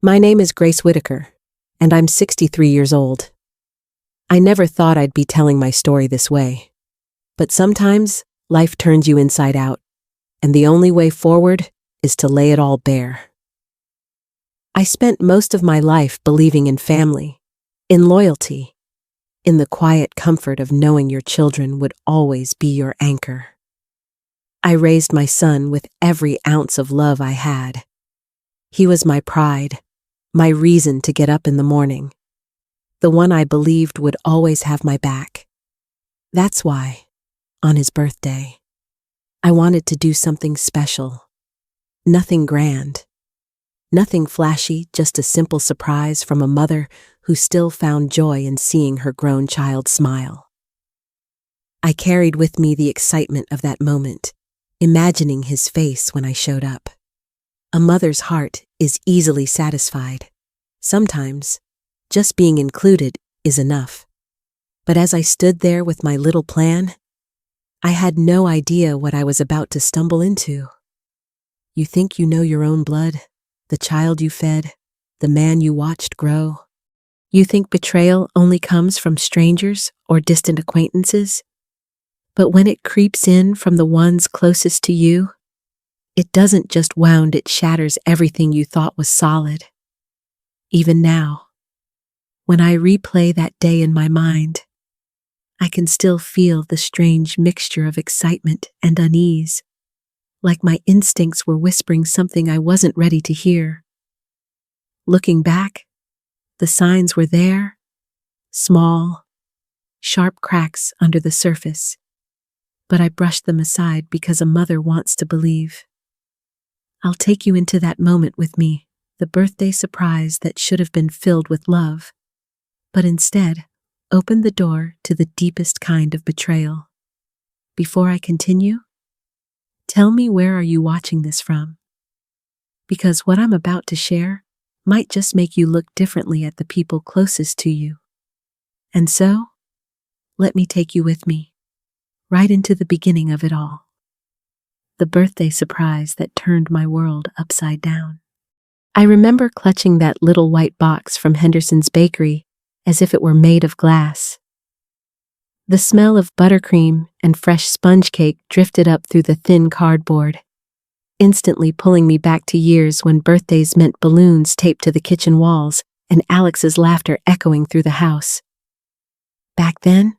My name is Grace Whitaker, and I'm 63 years old. I never thought I'd be telling my story this way. But sometimes, life turns you inside out, and the only way forward is to lay it all bare. I spent most of my life believing in family, in loyalty, in the quiet comfort of knowing your children would always be your anchor. I raised my son with every ounce of love I had. He was my pride, my reason to get up in the morning, the one I believed would always have my back. That's why, on his birthday, I wanted to do something special. Nothing grand, nothing flashy, just a simple surprise from a mother who still found joy in seeing her grown child smile. I carried with me the excitement of that moment, imagining his face when I showed up. A mother's heart is easily satisfied. Sometimes, just being included is enough. But as I stood there with my little plan, I had no idea what I was about to stumble into. You think you know your own blood, the child you fed, the man you watched grow. You think betrayal only comes from strangers or distant acquaintances. But when it creeps in from the ones closest to you, it doesn't just wound, it shatters everything you thought was solid. Even now, when I replay that day in my mind, I can still feel the strange mixture of excitement and unease, like my instincts were whispering something I wasn't ready to hear. Looking back, the signs were there, small, sharp cracks under the surface, but I brushed them aside because a mother wants to believe. I'll take you into that moment with me, the birthday surprise that should have been filled with love, but instead opened the door to the deepest kind of betrayal. Before I continue, tell me, where are you watching this from? Because what I'm about to share might just make you look differently at the people closest to you. And so, let me take you with me, right into the beginning of it all. The birthday surprise that turned my world upside down. I remember clutching that little white box from Henderson's bakery as if it were made of glass. The smell of buttercream and fresh sponge cake drifted up through the thin cardboard, instantly pulling me back to years when birthdays meant balloons taped to the kitchen walls and Alex's laughter echoing through the house. Back then,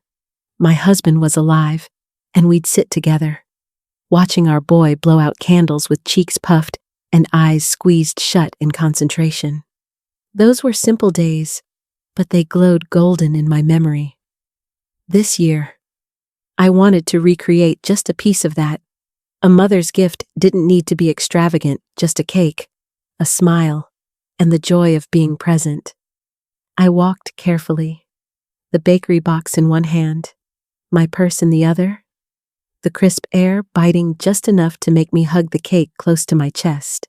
my husband was alive, and we'd sit together, watching our boy blow out candles with cheeks puffed and eyes squeezed shut in concentration. Those were simple days, but they glowed golden in my memory. This year, I wanted to recreate just a piece of that. A mother's gift didn't need to be extravagant, just a cake, a smile, and the joy of being present. I walked carefully, the bakery box in one hand, my purse in the other, the crisp air biting just enough to make me hug the cake close to my chest.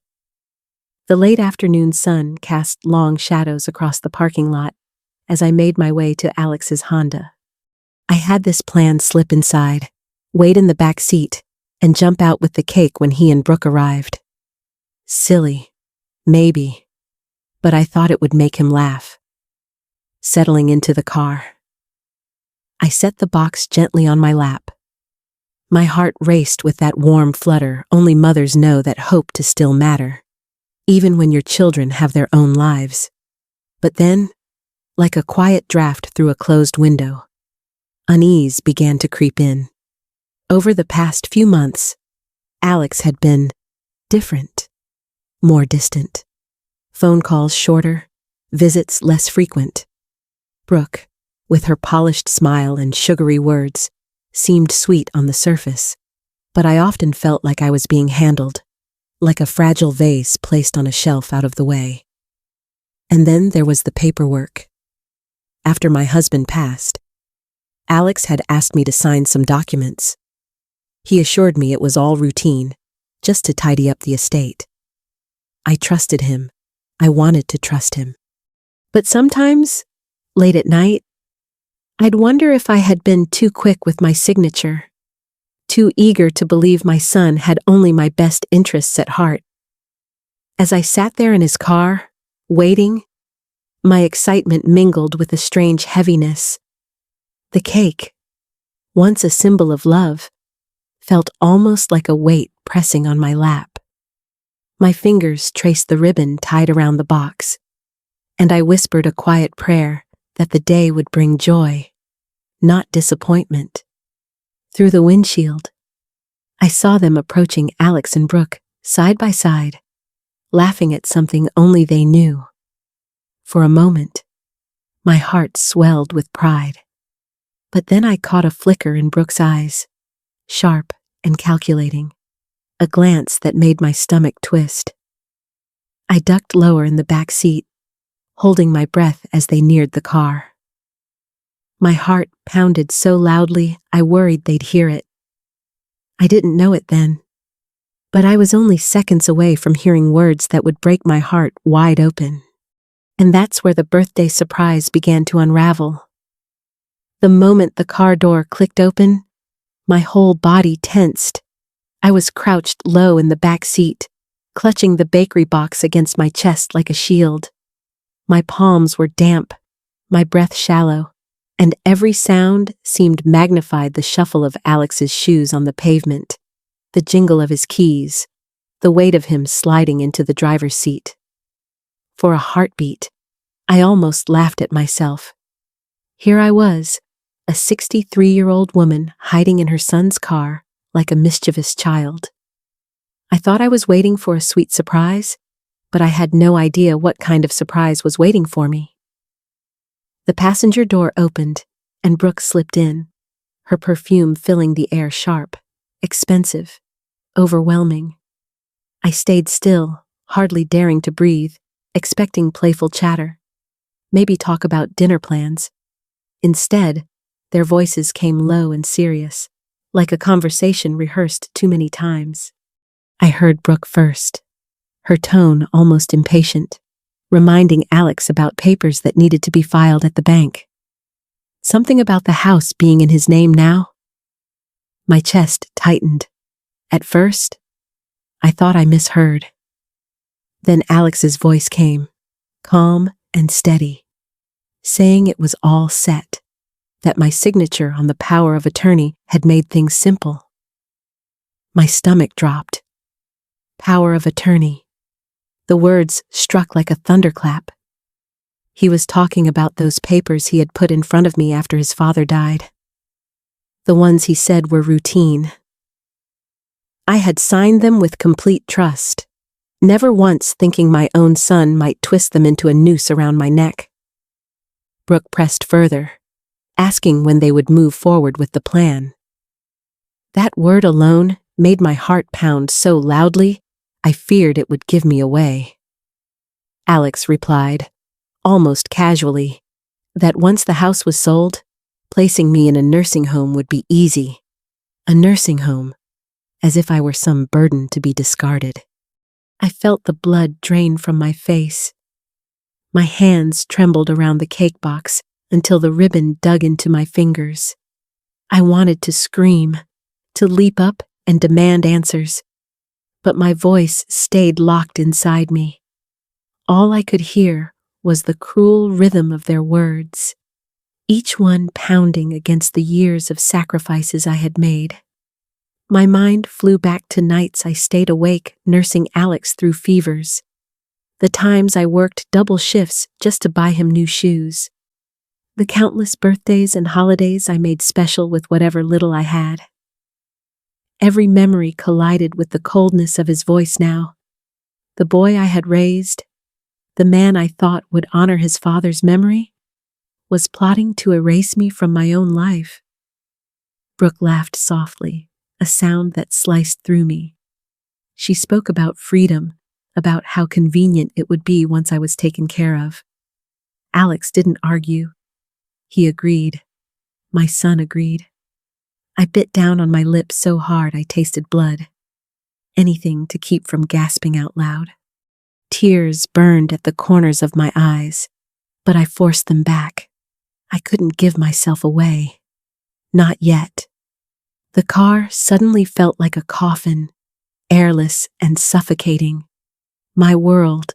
The late afternoon sun cast long shadows across the parking lot as I made my way to Alex's Honda. I had this plan: slip inside, wait in the back seat, and jump out with the cake when he and Brooke arrived. Silly, maybe, but I thought it would make him laugh. Settling into the car, I set the box gently on my lap. My heart raced with that warm flutter only mothers know that hope to still matter, even when your children have their own lives. But then, like a quiet draft through a closed window, unease began to creep in. Over the past few months, Alex had been different, more distant. Phone calls shorter, visits less frequent. Brooke, with her polished smile and sugary words, seemed sweet on the surface, but I often felt like I was being handled, like a fragile vase placed on a shelf out of the way. And then there was the paperwork. After my husband passed, Alex had asked me to sign some documents. He assured me it was all routine, just to tidy up the estate. I trusted him. I wanted to trust him. But sometimes, late at night, I'd wonder if I had been too quick with my signature, too eager to believe my son had only my best interests at heart. As I sat there in his car, Waiting, my excitement mingled with a strange heaviness. The cake, once a symbol of love, felt almost like a weight pressing on my lap. My fingers traced the ribbon tied around the box, and I whispered a quiet prayer that the day would bring joy, not disappointment. Through the windshield, I saw them approaching Alex and Brooke, side by side, laughing at something only they knew. For a moment, my heart swelled with pride. But then I caught a flicker in Brooke's eyes, sharp and calculating, a glance that made my stomach twist. I ducked lower in the back seat, holding my breath as they neared the car. My heart pounded so loudly I worried they'd hear it. I didn't know it then, but I was only seconds away from hearing words that would break my heart wide open. And that's where the birthday surprise began to unravel. The moment the car door clicked open, my whole body tensed. I was crouched low in the back seat, clutching the bakery box against my chest like a shield. My palms were damp, my breath shallow, and every sound seemed magnified: the shuffle of Alex's shoes on the pavement, the jingle of his keys, the weight of him sliding into the driver's seat. For a heartbeat, I almost laughed at myself. Here I was, a 63-year-old woman hiding in her son's car like a mischievous child. I thought I was waiting for a sweet surprise, but I had no idea what kind of surprise was waiting for me. The passenger door opened, and Brooke slipped in, her perfume filling the air sharp, expensive, overwhelming. I stayed still, hardly daring to breathe, expecting playful chatter, maybe talk about dinner plans. Instead, their voices came low and serious, like a conversation rehearsed too many times. I heard Brooke first, her tone almost impatient, reminding Alex about papers that needed to be filed at the bank. Something about the house being in his name now? My chest tightened. At first, I thought I misheard. Then Alex's voice came, calm and steady, saying it was all set, that my signature on the power of attorney had made things simple. My stomach dropped. Power of attorney. The words struck like a thunderclap. He was talking about those papers he had put in front of me after his father died. The ones he said were routine. I had signed them with complete trust, never once thinking my own son might twist them into a noose around my neck. Brooke pressed further, asking when they would move forward with the plan. That word alone made my heart pound so loudly, I feared it would give me away. Alex replied, almost casually, that once the house was sold, placing me in a nursing home would be easy. A nursing home, as if I were some burden to be discarded. I felt the blood drain from my face. My hands trembled around the cake box until the ribbon dug into my fingers. I wanted to scream, to leap up and demand answers, but my voice stayed locked inside me. All I could hear was the cruel rhythm of their words, each one pounding against the years of sacrifices I had made. My mind flew back to nights I stayed awake nursing Alex through fevers, the times I worked double shifts just to buy him new shoes, the countless birthdays and holidays I made special with whatever little I had. Every memory collided with the coldness of his voice now. The boy I had raised, the man I thought would honor his father's memory, was plotting to erase me from my own life. Brooke laughed softly, a sound that sliced through me. She spoke about freedom, about how convenient it would be once I was taken care of. Alex didn't argue. He agreed. My son agreed. I bit down on my lips so hard I tasted blood. Anything to keep from gasping out loud. Tears burned at the corners of my eyes, but I forced them back. I couldn't give myself away. Not yet. The car suddenly felt like a coffin, airless and suffocating. My world,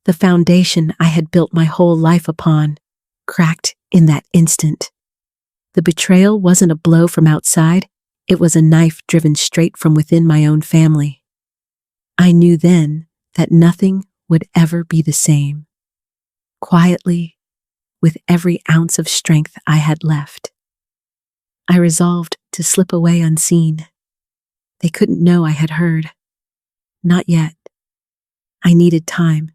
The foundation I had built my whole life upon cracked in that instant. The betrayal wasn't a blow from outside, it was a knife driven straight from within my own family. I knew then that nothing would ever be the same. Quietly, with every ounce of strength I had left, I resolved to slip away unseen. They couldn't know I had heard. Not yet. I needed time,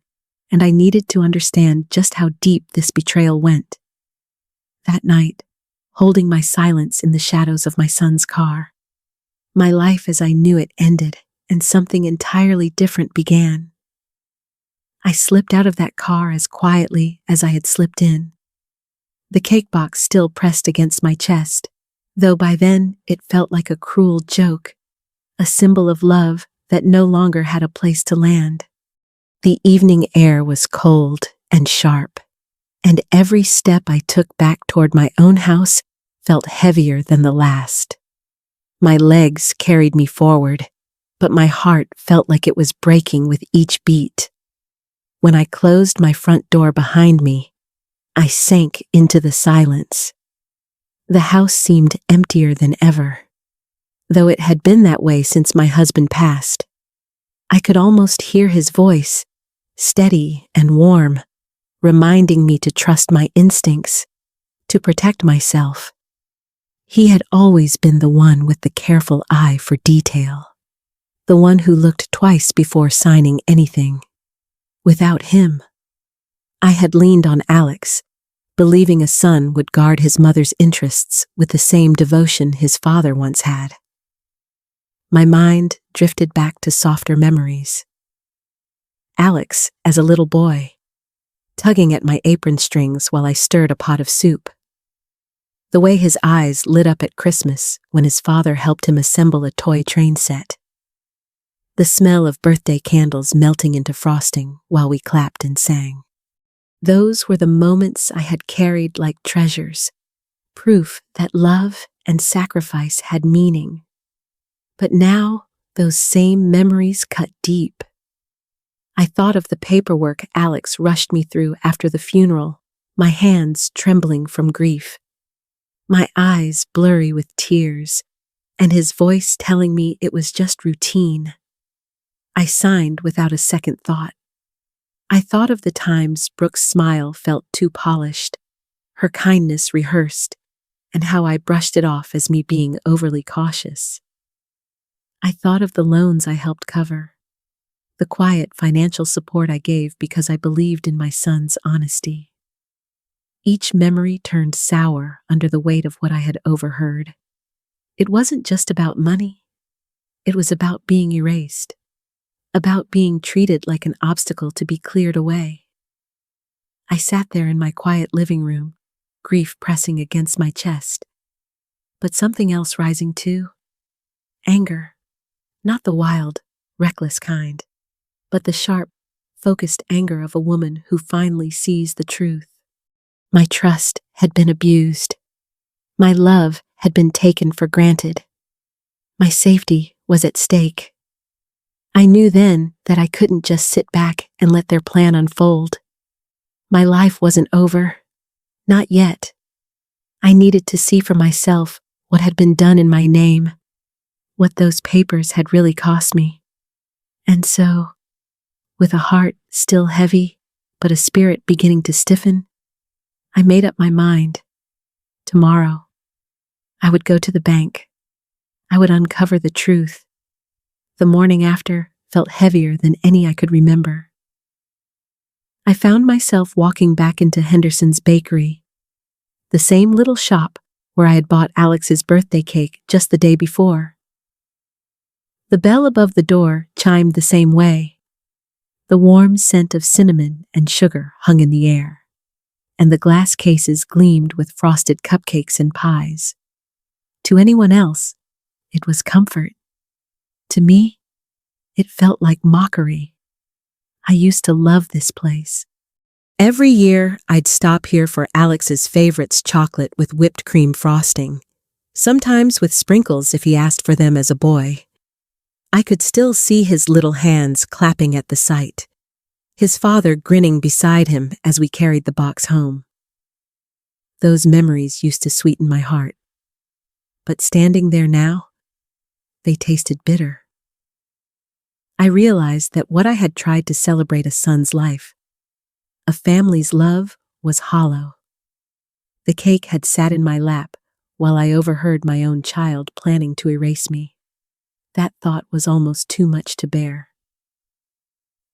and I needed to understand just how deep this betrayal went. That night, holding my silence in the shadows of my son's car, my life as I knew it ended, and something entirely different began. I slipped out of that car as quietly as I had slipped in. The cake box still pressed against my chest, though by then it felt like a cruel joke, a symbol of love that no longer had a place to land. The evening air was cold and sharp, and every step I took back toward my own house felt heavier than the last. My legs carried me forward, but my heart felt like it was breaking with each beat. When I closed my front door behind me, I sank into the silence. The house seemed emptier than ever, though it had been that way since my husband passed. I could almost hear his voice, steady and warm, reminding me to trust my instincts, to protect myself. He had always been the one with the careful eye for detail, the one who looked twice before signing anything. Without him, I had leaned on Alex, believing a son would guard his mother's interests with the same devotion his father once had. My mind drifted back to softer memories. Alex, as a little boy, tugging at my apron strings while I stirred a pot of soup. The way his eyes lit up at Christmas when his father helped him assemble a toy train set. The smell of birthday candles melting into frosting while we clapped and sang. Those were the moments I had carried like treasures, proof that love and sacrifice had meaning. But now, those same memories cut deep. I thought of the paperwork Alex rushed me through after the funeral, my hands trembling from grief, my eyes blurry with tears, and his voice telling me it was just routine. I signed without a second thought. I thought of the times Brooke's smile felt too polished, her kindness rehearsed, and how I brushed it off as me being overly cautious. I thought of the loans I helped cover, the quiet financial support I gave because I believed in my son's honesty. Each memory turned sour under the weight of what I had overheard. It wasn't just about money. It was about being erased, about being treated like an obstacle to be cleared away. I sat there in my quiet living room, grief pressing against my chest, but something else rising too. Anger, not the wild, reckless kind, but the sharp, focused anger of a woman who finally sees the truth. My trust had been abused. My love had been taken for granted. My safety was at stake. I knew then that I couldn't just sit back and let their plan unfold. My life wasn't over. Not yet. I needed to see for myself what had been done in my name, what those papers had really cost me. And so, with a heart still heavy, but a spirit beginning to stiffen, I made up my mind. Tomorrow, I would go to the bank. I would uncover the truth. The morning after felt heavier than any I could remember. I found myself walking back into Henderson's bakery, the same little shop where I had bought Alex's birthday cake just the day before. The bell above the door chimed the same way. The warm scent of cinnamon and sugar hung in the air, and the glass cases gleamed with frosted cupcakes and pies. To anyone else, it was comfort. To me, it felt like mockery. I used to love this place. Every year, I'd stop here for Alex's favorites chocolate with whipped cream frosting, sometimes with sprinkles if he asked for them as a boy. I could still see his little hands clapping at the sight, his father grinning beside him as we carried the box home. Those memories used to sweeten my heart. But standing there now, they tasted bitter. I realized that what I had tried to celebrate a son's life, a family's love, was hollow. The cake had sat in my lap while I overheard my own child planning to erase me. That thought was almost too much to bear.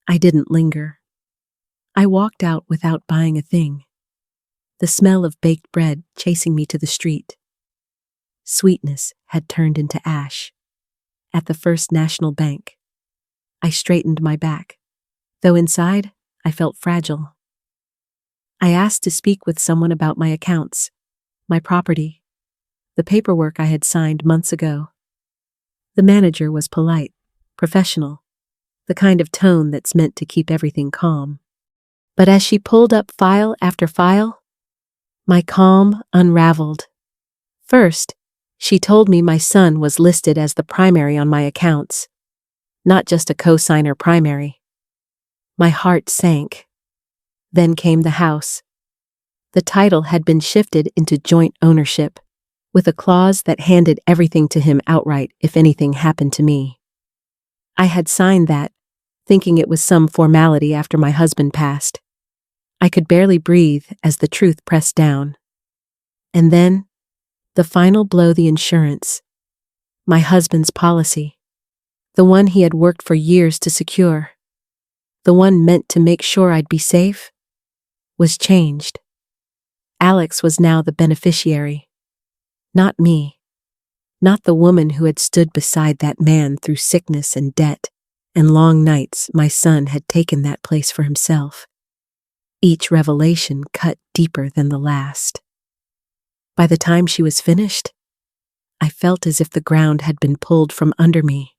I didn't linger. I walked out without buying a thing, the smell of baked bread chasing me to the street. Sweetness had turned into ash. At the First National Bank, I straightened my back, though inside I felt fragile. I asked to speak with someone about my accounts, my property, the paperwork I had signed months ago. The manager was polite, professional, the kind of tone that's meant to keep everything calm. But as she pulled up file after file, my calm unraveled. First, she told me my son was listed as the primary on my accounts, not just a co-signer primary. My heart sank. Then came the house. The title had been shifted into joint ownership, with a clause that handed everything to him outright if anything happened to me. I had signed that, thinking it was some formality after my husband passed. I could barely breathe as the truth pressed down. And then, the final blow: the insurance. My husband's policy. The one he had worked for years to secure. The one meant to make sure I'd be safe, was changed. Alex was now the beneficiary. Not me. Not the woman who had stood beside that man through sickness and debt and long nights. My son had taken that place for himself. Each revelation cut deeper than the last. By the time she was finished, I felt as if the ground had been pulled from under me.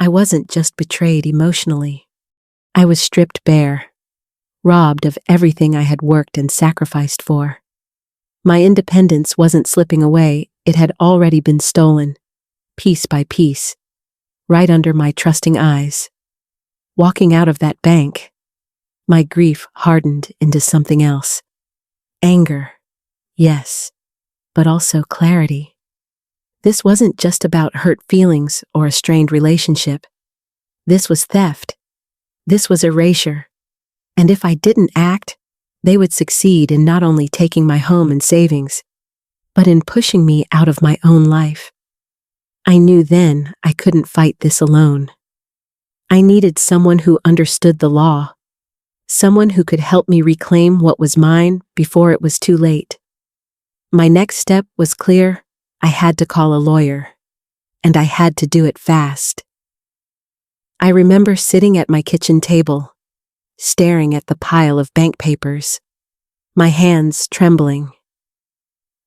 I wasn't just betrayed emotionally. I was stripped bare, robbed of everything I had worked and sacrificed for. My independence wasn't slipping away, it had already been stolen, piece by piece, right under my trusting eyes. Walking out of that bank, my grief hardened into something else. Anger, yes, but also clarity. This wasn't just about hurt feelings or a strained relationship. This was theft. This was erasure. And if I didn't act, they would succeed in not only taking my home and savings, but in pushing me out of my own life. I knew then I couldn't fight this alone. I needed someone who understood the law, someone who could help me reclaim what was mine before it was too late. My next step was clear. I had to call a lawyer, and I had to do it fast. I remember sitting at my kitchen table, staring at the pile of bank papers, my hands trembling.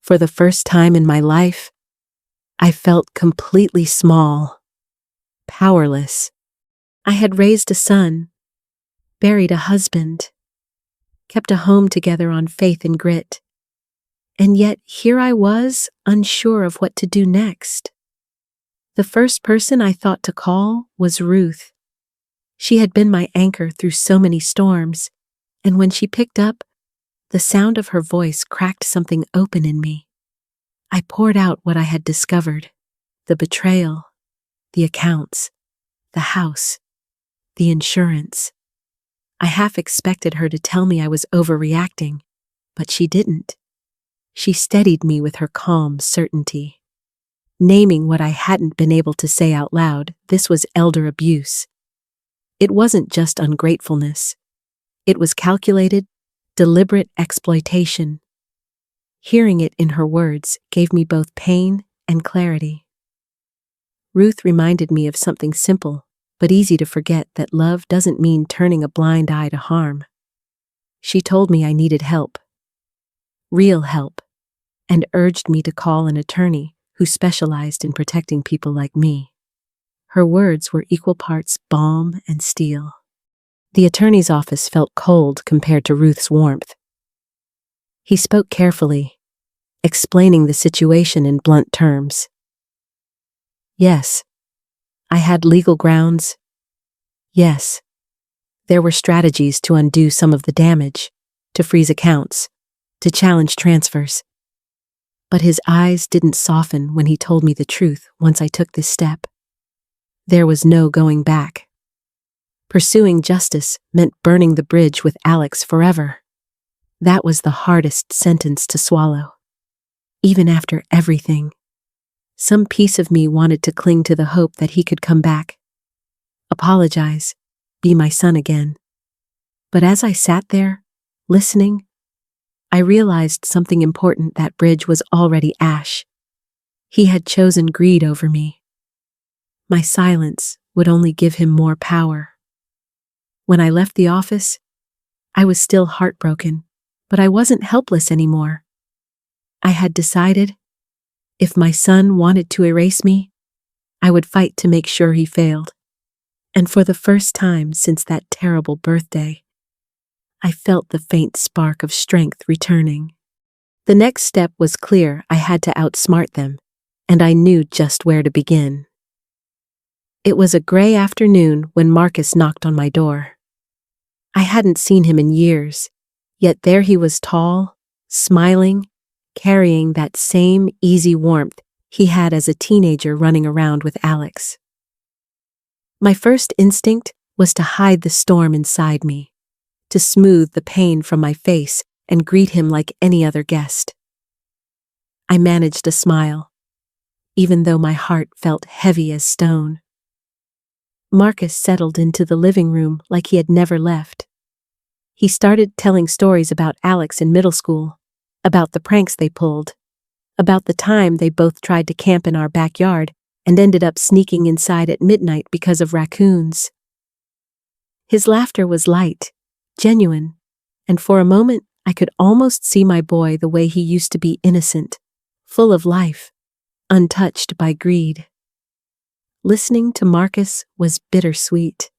For the first time in my life, I felt completely small, powerless. I had raised a son, buried a husband, kept a home together on faith and grit. And yet here I was, unsure of what to do next. The first person I thought to call was Ruth. She had been my anchor through so many storms, and when she picked up, the sound of her voice cracked something open in me. I poured out what I had discovered: the betrayal, the accounts, the house, the insurance. I half expected her to tell me I was overreacting, but she didn't. She steadied me with her calm certainty. Naming what I hadn't been able to say out loud, this was elder abuse. It wasn't just ungratefulness. It was calculated, deliberate exploitation. Hearing it in her words gave me both pain and clarity. Ruth reminded me of something simple, but easy to forget: that love doesn't mean turning a blind eye to harm. She told me I needed help, real help, and urged me to call an attorney who specialized in protecting people like me. Her words were equal parts balm and steel. The attorney's office felt cold compared to Ruth's warmth. He spoke carefully, explaining the situation in blunt terms. Yes, I had legal grounds. Yes, There were strategies to undo some of the damage, to freeze accounts, to challenge transfers. But his eyes didn't soften when he told me the truth once I took this step. There was no going back. Pursuing justice meant burning the bridge with Alex forever. That was the hardest sentence to swallow. Even after everything, some piece of me wanted to cling to the hope that he could come back, apologize, be my son again. But as I sat there, listening, I realized something important. That bridge was already ash. He had chosen greed over me. My silence would only give him more power. When I left the office, I was still heartbroken, but I wasn't helpless anymore. I had decided, if my son wanted to erase me, I would fight to make sure he failed. And for the first time since that terrible birthday, I felt the faint spark of strength returning. The next step was clear. I had to outsmart them, and I knew just where to begin. It was a gray afternoon when Marcus knocked on my door. I hadn't seen him in years, yet there he was, tall, smiling, carrying that same easy warmth he had as a teenager running around with Alex. My first instinct was to hide the storm inside me, to smooth the pain from my face and greet him like any other guest. I managed a smile, even though my heart felt heavy as stone. Marcus settled into the living room like he had never left. He started telling stories about Alex in middle school, about the pranks they pulled, about the time they both tried to camp in our backyard and ended up sneaking inside at midnight because of raccoons. His laughter was light, genuine, and for a moment I could almost see my boy the way he used to be, innocent, full of life, untouched by greed. Listening to Marcus was bittersweet.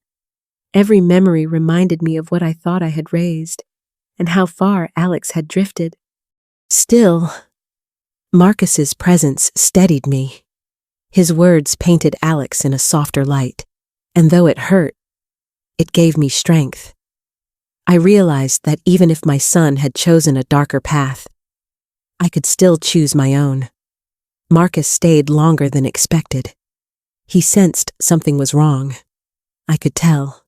Every memory reminded me of what I thought I had raised, and how far Alex had drifted. Still, Marcus's presence steadied me. His words painted Alex in a softer light, and though it hurt, it gave me strength. I realized that even if my son had chosen a darker path, I could still choose my own. Marcus stayed longer than expected. He sensed something was wrong. I could tell.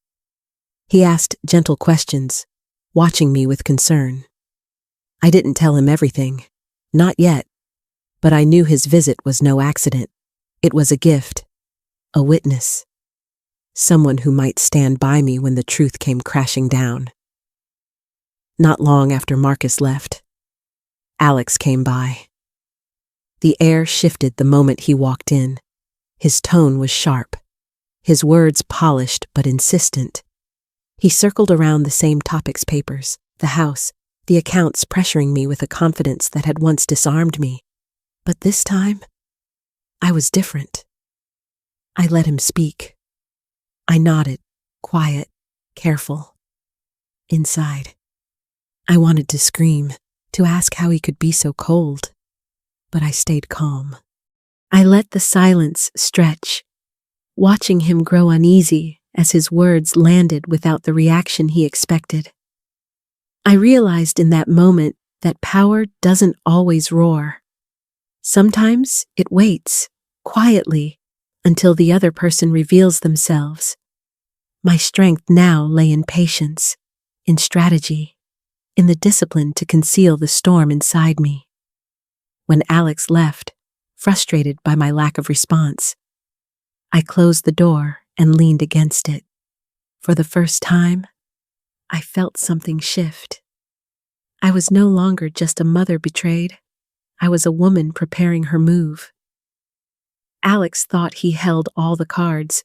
He asked gentle questions, watching me with concern. I didn't tell him everything, not yet, but I knew his visit was no accident. It was a gift, a witness, someone who might stand by me when the truth came crashing down. Not long after Marcus left, Alex came by. The air shifted the moment he walked in. His tone was sharp, his words polished but insistent. He circled around the same topics: papers, the house, the accounts, pressuring me with a confidence that had once disarmed me. But this time, I was different. I let him speak. I nodded, quiet, careful. Inside, I wanted to scream, to ask how he could be so cold, but I stayed calm. I let the silence stretch, watching him grow uneasy as his words landed without the reaction he expected. I realized in that moment that power doesn't always roar. Sometimes it waits, quietly, until the other person reveals themselves. My strength now lay in patience, in strategy, in the discipline to conceal the storm inside me. When Alex left, frustrated by my lack of response, I closed the door and leaned against it. For the first time, I felt something shift. I was no longer just a mother betrayed. I was a woman preparing her move. Alex thought he held all the cards,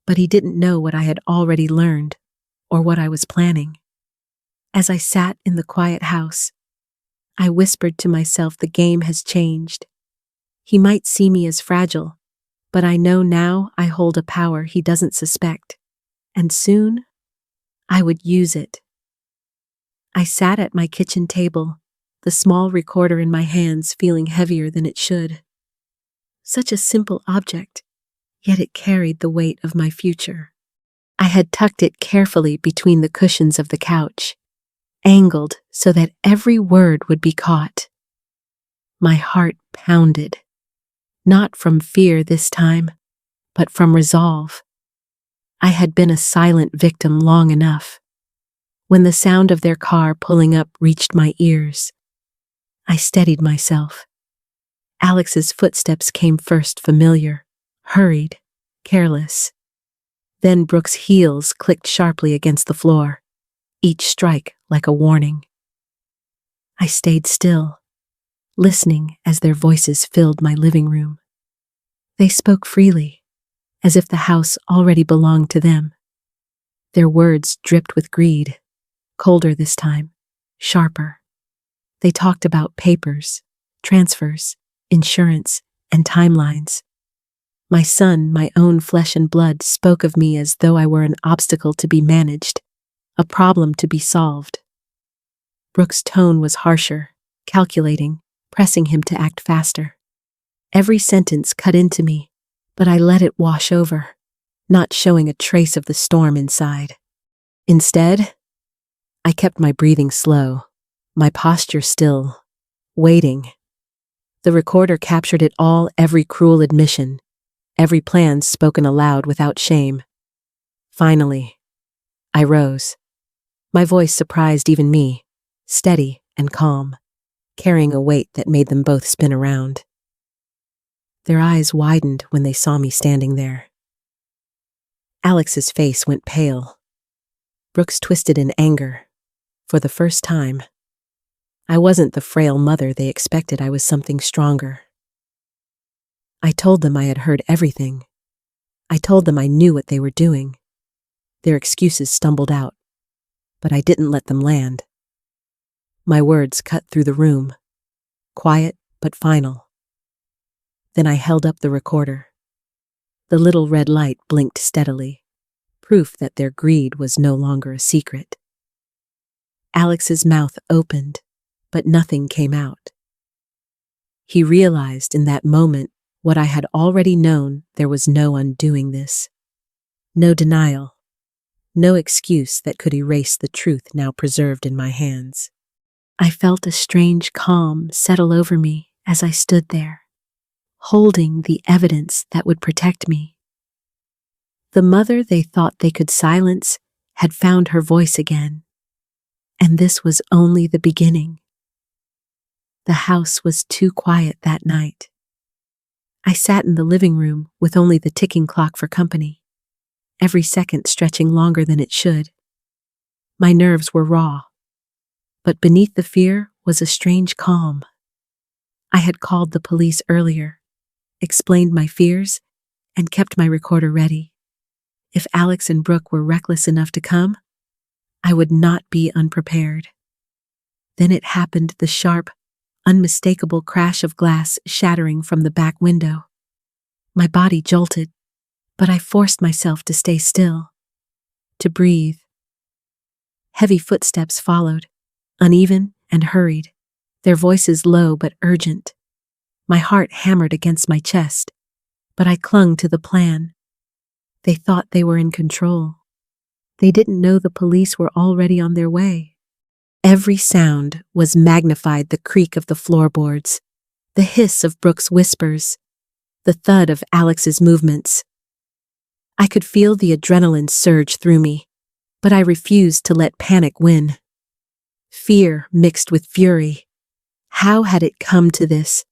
but he didn't know what I had already learned or what I was planning. As I sat in the quiet house, I whispered to myself, the game has changed. He might see me as fragile, but I know now I hold a power he doesn't suspect, and soon I would use it. I sat at my kitchen table, the small recorder in my hands feeling heavier than it should. Such a simple object, yet it carried the weight of my future. I had tucked it carefully between the cushions of the couch, angled so that every word would be caught. My heart pounded, not from fear this time, but from resolve. I had been a silent victim long enough. When the sound of their car pulling up reached my ears, I steadied myself. Alex's footsteps came first, familiar, hurried, careless. Then Brooke's heels clicked sharply against the floor, each strike like a warning. I stayed still, listening as their voices filled my living room. They spoke freely, as if the house already belonged to them. Their words dripped with greed, colder this time, sharper. They talked about papers, transfers, insurance, and timelines. My son, my own flesh and blood, spoke of me as though I were an obstacle to be managed, a problem to be solved. Brooke's tone was harsher, calculating, pressing him to act faster. Every sentence cut into me, but I let it wash over, not showing a trace of the storm inside. Instead, I kept my breathing slow, my posture still, waiting. The recorder captured it all, every cruel admission, every plan spoken aloud without shame. Finally, I rose. My voice surprised even me, steady and calm, carrying a weight that made them both spin around. Their eyes widened when they saw me standing there. Alex's face went pale. Brooke's twisted in anger. For the first time, I wasn't the frail mother they expected. I was something stronger. I told them I had heard everything. I told them I knew what they were doing. Their excuses stumbled out, but I didn't let them land. My words cut through the room, quiet but final. Then I held up the recorder. The little red light blinked steadily, proof that their greed was no longer a secret. Alex's mouth opened, but nothing came out. He realized in that moment what I had already known: there was no undoing this. No denial, no excuse that could erase the truth now preserved in my hands. I felt a strange calm settle over me as I stood there, holding the evidence that would protect me. The mother they thought they could silence had found her voice again, and this was only the beginning. The house was too quiet that night. I sat in the living room with only the ticking clock for company, every second stretching longer than it should. My nerves were raw, but beneath the fear was a strange calm. I had called the police earlier, explained my fears, and kept my recorder ready. If Alex and Brooke were reckless enough to come, I would not be unprepared. Then it happened, the sharp, unmistakable crash of glass shattering from the back window. My body jolted, but I forced myself to stay still, to breathe. Heavy footsteps followed, uneven and hurried, their voices low but urgent. My heart hammered against my chest, but I clung to the plan. They thought they were in control. They didn't know the police were already on their way. Every sound was magnified: the creak of the floorboards, the hiss of Brooke's whispers, the thud of Alex's movements. I could feel the adrenaline surge through me, but I refused to let panic win. Fear mixed with fury. How had it come to this?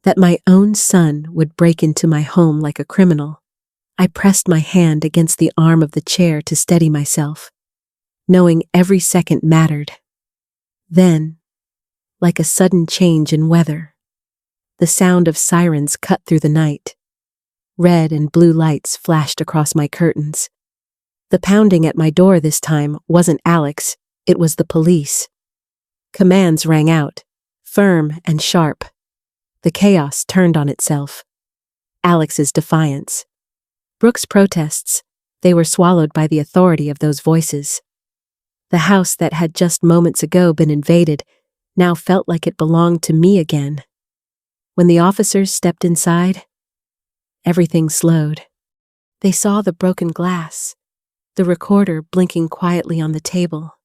That my own son would break into my home like a criminal? I pressed my hand against the arm of the chair to steady myself, knowing every second mattered. Then, like a sudden change in weather, the sound of sirens cut through the night. Red and blue lights flashed across my curtains. The pounding at my door this time wasn't Alex, it was the police. Commands rang out, firm and sharp. The chaos turned on itself. Alex's defiance, Brooke's protests, they were swallowed by the authority of those voices. The house that had just moments ago been invaded now felt like it belonged to me again. When the officers stepped inside, everything slowed. They saw the broken glass, the recorder blinking quietly on the table,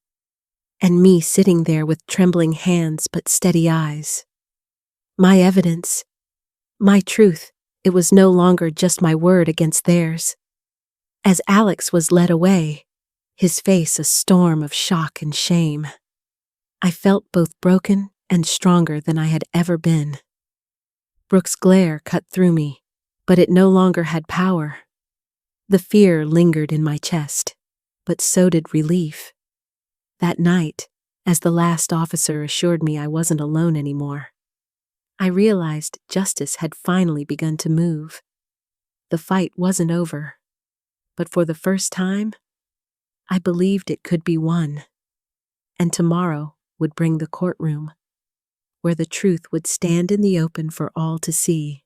and me sitting there with trembling hands but steady eyes. My evidence, my truth, it was no longer just my word against theirs. As Alex was led away, his face a storm of shock and shame, I felt both broken and stronger than I had ever been. Brooke's glare cut through me, but it no longer had power. The fear lingered in my chest, but so did relief. That night, as the last officer assured me I wasn't alone anymore, I realized justice had finally begun to move. The fight wasn't over, but for the first time, I believed it could be won. And tomorrow would bring the courtroom, where the truth would stand in the open for all to see.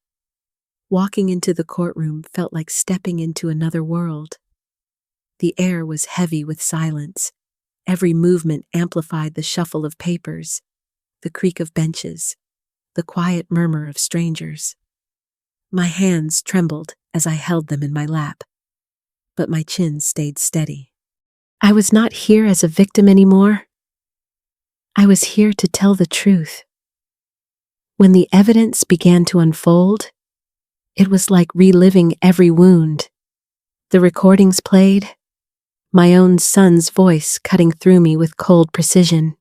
Walking into the courtroom felt like stepping into another world. The air was heavy with silence. Every movement amplified the shuffle of papers, the creak of benches, the quiet murmur of strangers. My hands trembled as I held them in my lap, but my chin stayed steady. I was not here as a victim anymore. I was here to tell the truth. When the evidence began to unfold, it was like reliving every wound. The recordings played, my own son's voice cutting through me with cold precision,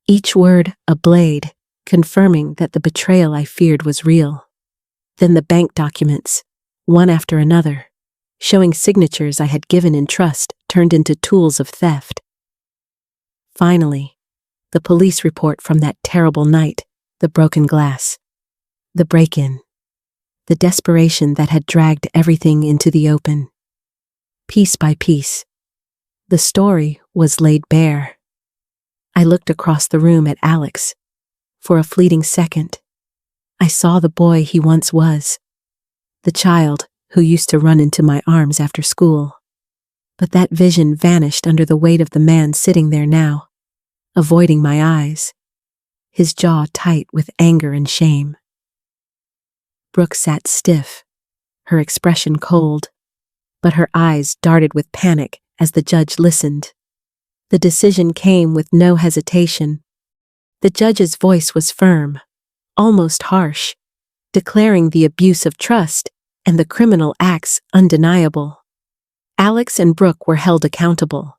each word a blade, confirming that the betrayal I feared was real. Then the bank documents, one after another, showing signatures I had given in trust turned into tools of theft. Finally, the police report from that terrible night, the broken glass, the break-in, the desperation that had dragged everything into the open. Piece by piece, the story was laid bare. I looked across the room at Alex. For a fleeting second, I saw the boy he once was, the child who used to run into my arms after school. But that vision vanished under the weight of the man sitting there now, avoiding my eyes, his jaw tight with anger and shame. Brooke sat stiff, her expression cold, but her eyes darted with panic as the judge listened. The decision came with no hesitation. The judge's voice was firm, almost harsh, declaring the abuse of trust and the criminal acts undeniable. Alex and Brooke were held accountable,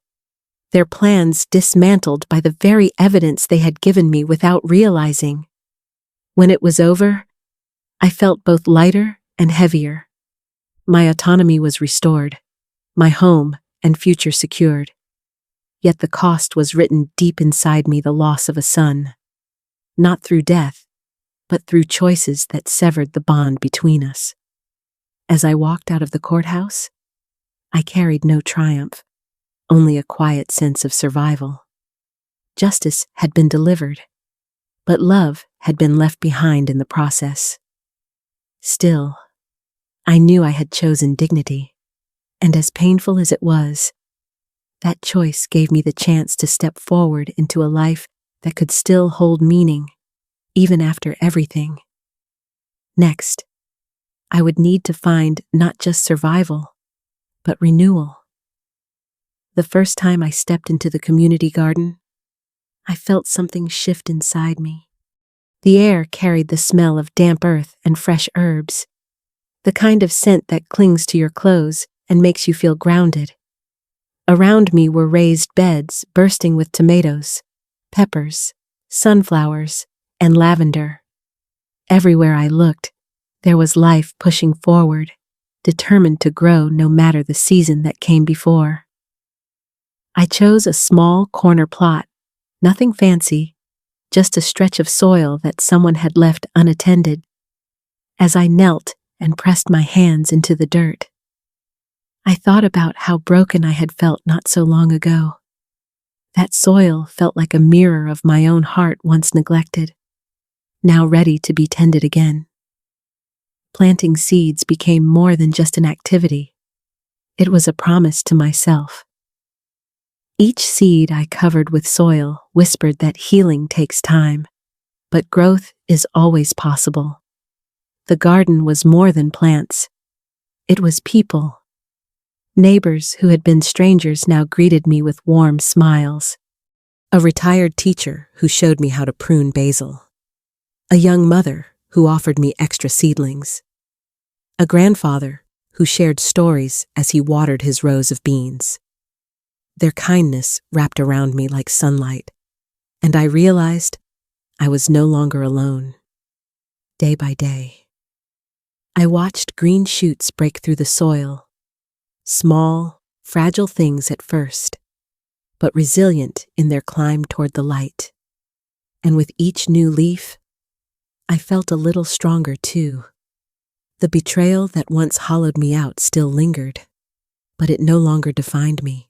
their plans dismantled by the very evidence they had given me without realizing. When it was over, I felt both lighter and heavier. My autonomy was restored, my home and future secured. Yet the cost was written deep inside me, the loss of a son. Not through death, but through choices that severed the bond between us. As I walked out of the courthouse, I carried no triumph, only a quiet sense of survival. Justice had been delivered, but love had been left behind in the process. Still, I knew I had chosen dignity, and as painful as it was, that choice gave me the chance to step forward into a life that could still hold meaning, even after everything. Next, I would need to find not just survival, but renewal. The first time I stepped into the community garden, I felt something shift inside me. The air carried the smell of damp earth and fresh herbs, the kind of scent that clings to your clothes and makes you feel grounded. Around me were raised beds bursting with tomatoes, peppers, sunflowers, and lavender. Everywhere I looked, there was life pushing forward, determined to grow no matter the season that came before. I chose a small corner plot, nothing fancy, just a stretch of soil that someone had left unattended. As I knelt and pressed my hands into the dirt, I thought about how broken I had felt not so long ago. That soil felt like a mirror of my own heart once neglected, now ready to be tended again. Planting seeds became more than just an activity. It was a promise to myself. Each seed I covered with soil whispered that healing takes time, but growth is always possible. The garden was more than plants. It was people. Neighbors who had been strangers now greeted me with warm smiles. A retired teacher who showed me how to prune basil. A young mother who offered me extra seedlings. A grandfather who shared stories as he watered his rows of beans. Their kindness wrapped around me like sunlight, and I realized I was no longer alone. Day by day, I watched green shoots break through the soil, small, fragile things at first, but resilient in their climb toward the light. And with each new leaf, I felt a little stronger too. The betrayal that once hollowed me out still lingered, but it no longer defined me.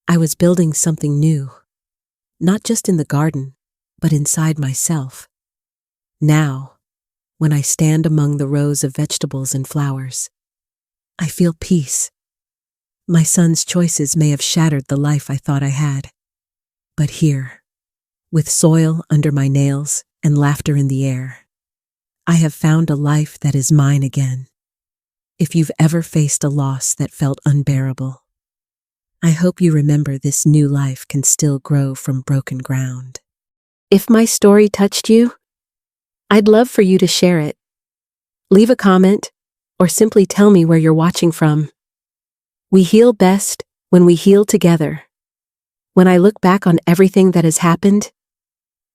I was building something new, not just in the garden, but inside myself. Now, when I stand among the rows of vegetables and flowers, I feel peace. My son's choices may have shattered the life I thought I had, but here, with soil under my nails and laughter in the air, I have found a life that is mine again. If you've ever faced a loss that felt unbearable, I hope you remember this new life can still grow from broken ground. If my story touched you, I'd love for you to share it. Leave a comment or simply tell me where you're watching from. We heal best when we heal together. When I look back on everything that has happened,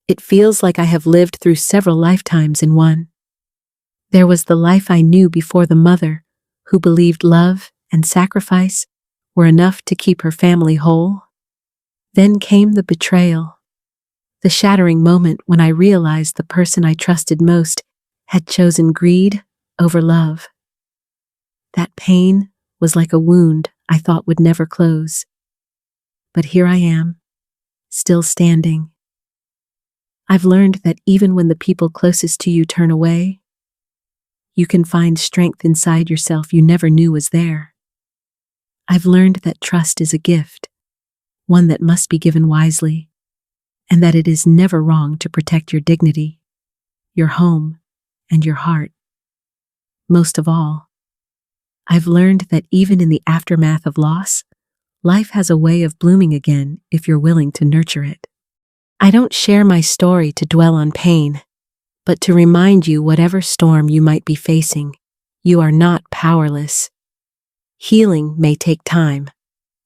it feels like I have lived through several lifetimes in one. There was the life I knew before the mother who believed love and sacrifice were enough to keep her family whole. Then came the betrayal, the shattering moment when I realized the person I trusted most had chosen greed over love. That pain was like a wound I thought would never close. But here I am, still standing. I've learned that even when the people closest to you turn away, you can find strength inside yourself you never knew was there. I've learned that trust is a gift, one that must be given wisely, and that it is never wrong to protect your dignity, your home, and your heart. Most of all, I've learned that even in the aftermath of loss, life has a way of blooming again if you're willing to nurture it. I don't share my story to dwell on pain, but to remind you whatever storm you might be facing, you are not powerless. Healing may take time,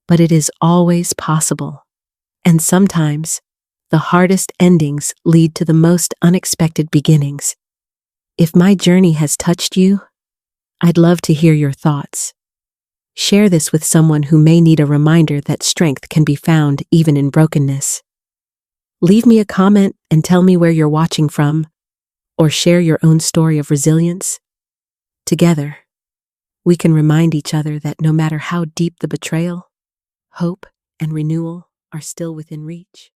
but it is always possible. And sometimes, the hardest endings lead to the most unexpected beginnings. If my journey has touched you, I'd love to hear your thoughts. Share this with someone who may need a reminder that strength can be found even in brokenness. Leave me a comment and tell me where you're watching from, or share your own story of resilience. Together, we can remind each other that no matter how deep the betrayal, hope and renewal are still within reach.